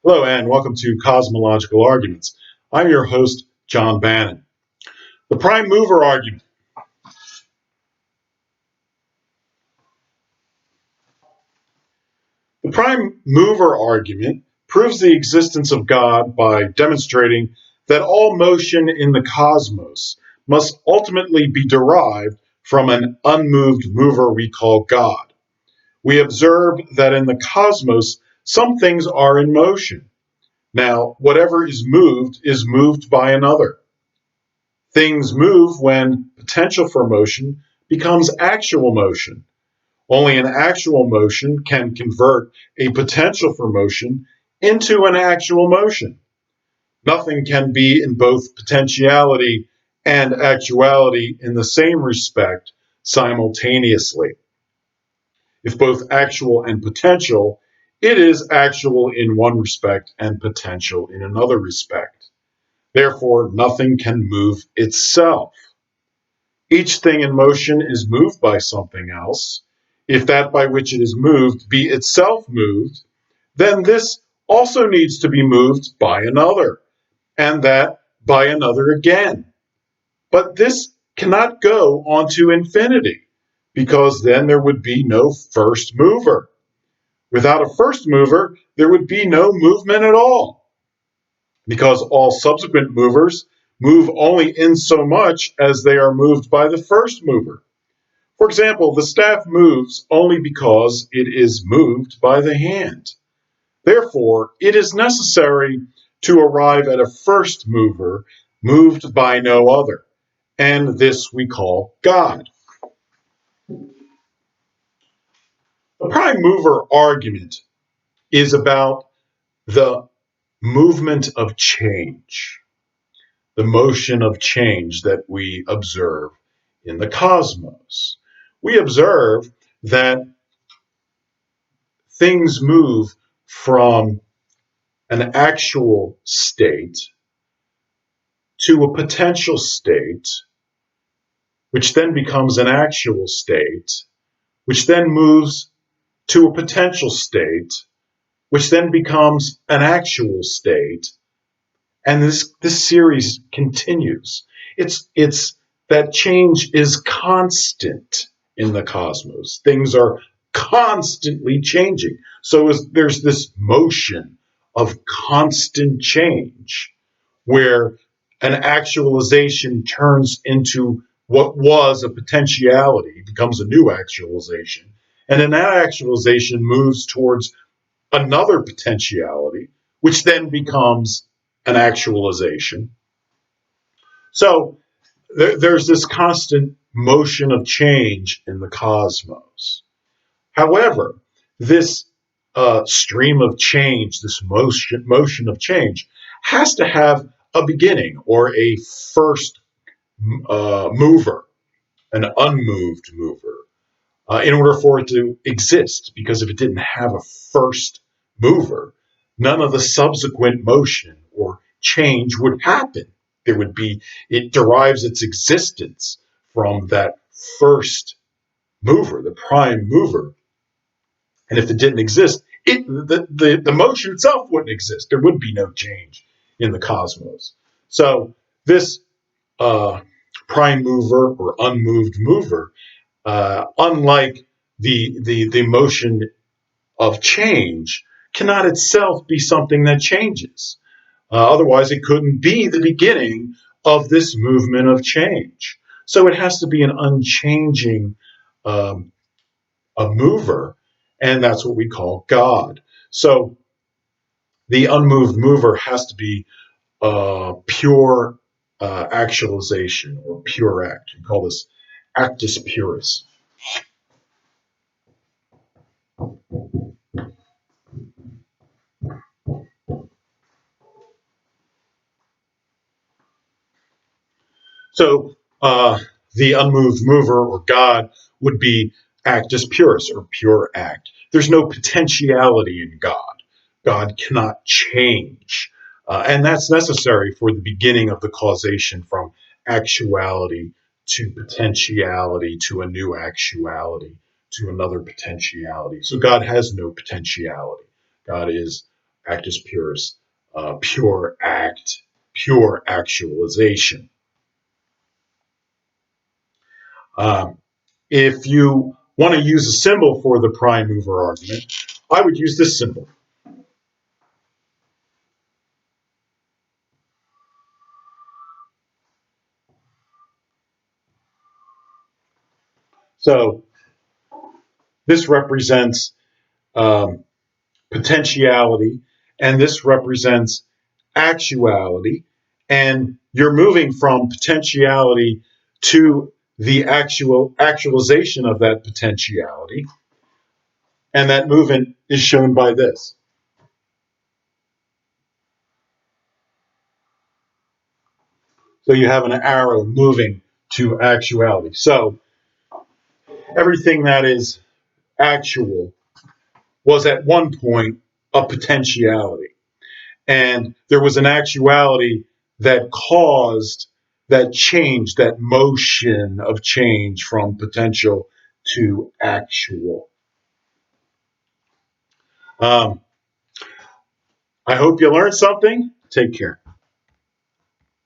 Hello and welcome to Cosmological Arguments. I'm your host, John Bannan. The prime mover argument. The prime mover argument proves the existence of God by demonstrating that all motion in the cosmos must ultimately be derived from an unmoved mover we call God. We observe that in the cosmos, some things are in motion. Now, whatever is moved by another. Things move when potential for motion becomes actual motion. Only an actual motion can convert a potential for motion into an actual motion. Nothing can be in both potentiality and actuality in the same respect simultaneously. If both actual and potential, it is actual in one respect and potential in another respect. Therefore, nothing can move itself. Each thing in motion is moved by something else. If that by which it is moved be itself moved, then this also needs to be moved by another, and that by another again. But this cannot go on to infinity, because then there would be no first mover. Without a first mover, there would be no movement at all, because all subsequent movers move only in so much as they are moved by the first mover. For example, the staff moves only because it is moved by the hand. Therefore, it is necessary to arrive at a first mover moved by no other, and this we call God. The prime mover argument is about the movement of change, the motion of change that we observe in the cosmos. We observe that things move from an actual state to a potential state, which then becomes an actual state, which then moves to a potential state, which then becomes an actual state. And this series continues. It's that change is constant in the cosmos. Things are constantly changing. So there's this motion of constant change where an actualization turns into what was a potentiality, becomes a new actualization. And then that actualization moves towards another potentiality, which then becomes an actualization. So there's this constant motion of change in the cosmos. However, this stream of change, this motion of change, has to have a beginning or a first mover, an unmoved mover, in order for it to exist. Because if it didn't have a first mover, none of the subsequent motion or change would happen. It derives its existence from that first mover, the prime mover. And if it didn't exist, the motion itself wouldn't exist. There would be no change in the cosmos. So this prime mover or unmoved mover, unlike the motion of change, cannot itself be something that changes. Otherwise, it couldn't be the beginning of this movement of change. So it has to be an unchanging a mover, and that's what we call God. So the unmoved mover has to be pure actualization or pure act. We call this actus purus. So the unmoved mover or God would be actus purus or pure act. There's no potentiality in God. God cannot change. And that's necessary for the beginning of the causation from actuality to potentiality to a new actuality to another potentiality. So God has no potentiality. God is Act is purest, pure act, pure actualization. Um, if you want to use a symbol for the prime mover argument, I would use this symbol. So this represents potentiality, and this represents actuality. And you're moving from potentiality to the actualization of that potentiality. And that movement is shown by this. So you have an arrow moving to actuality. So everything that is actual was at one point a potentiality. And there was an actuality that caused that change, that motion of change from potential to actual. Um, I hope you learned something. Take care.